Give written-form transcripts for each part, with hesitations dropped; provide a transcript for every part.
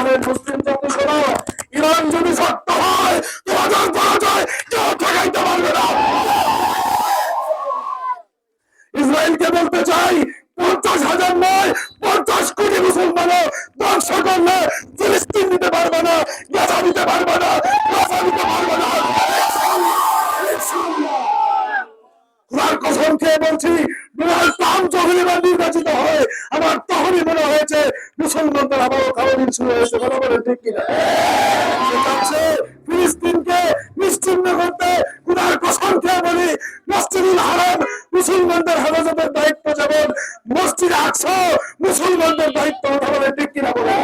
বলেন মুসলিম জাতি শোনো, ইরান যদি শক্ত হয় তোমাদের পরাজয় কেউ ঠেকাইতে পারবে না। ইসরায়েলকে বলতে চাই 50,000 নয় 50 কোটি মুসলমানও ধ্বংস করলে ফিলিস্তিন নিতে পারবে না, গাজা নিতে পারবে না, গাজা নিতে পারবে না। খোদার কসম খেয়ে বলছি, ডোনাল্ড ট্রাম্প যখন এবার নির্বাচিত হয় আমার তখনই মনে হয়েছে মুসলমানদের আবারও খাওয়াদিন শুরু হয়েছে। কথা বলেন ঠিক কিনা? ফিলিস্তিনকে নিশ্চিহ্ন করতে খোদার কসম খেয়ে বলি, মসজিদুল হারাম মুসলমানদের হেফাজতের দায়িত্ব যেমন মসজিদ আকসা মুসলমানদের দায়িত্ব। কথা বলেন ঠিক কিনা? বলেন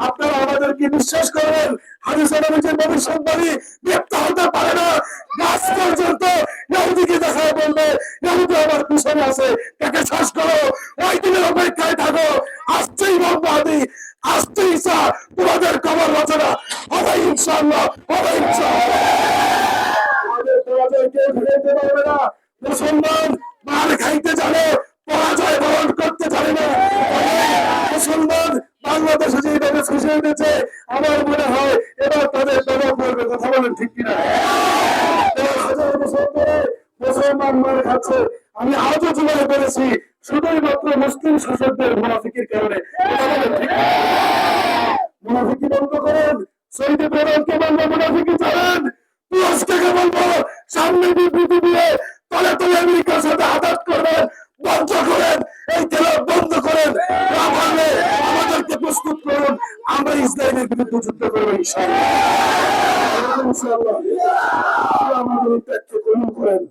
আপনারা আমাদের কি বিশ্বাস করেন? হাদিসে নবীর ভবিষ্যৎবাণী ব্যক্ত হতে পারে না। গাছ পর্যন্ত ইহুদিকে দেখায় বলবে ইহুদি আমার পিছনে আছে, তাকে শ্বাস করো, ওই দিনের অপেক্ষায় থাকো। আসছেই মোহাম্মদী, আসছেই ঈসা, তোমাদের কবর রচনা হবে ইনশাআল্লাহ, হবে ইনশাআল্লাহ। আমাদের পরাজয় কেউ ঠেকাইতে পারবে না। মুসলমান মার খাইতে জানে, পরাজয় বরণ করতে জানে না। মুসলমান বাংলাদেশে যেভাবে ফেসে উঠেছে আমার মনে হয় এবার তাদের দমন করবে। কথা বলেন ঠিক কিনা? 1000 বছর ধরে মুসলমান মার খাচ্ছে। আমি আজও জীবনে পেরেছি শুধুই মাত্র মুসলিম শাসকদের মুনাফিকের কারণে। মুনাফিকি বন্ধ করেন। সৌদি প্রধানকে বলবো মুনাফিকি ছাড়েন। তুরস্ককে বলবো সামনে বিবৃতি দিয়ে তলে তলে আমেরিকার সাথে আঘাত করবেন, বন্ধ করেন, এই খেলা বন্ধ করেন। না পারলে আমাদেরকে প্রস্তুত করুন, আমরা ইসরায়েলের বিরুদ্ধে যুদ্ধ করবো ইনশাআল্লাহ। আমাদের কবুল করেন।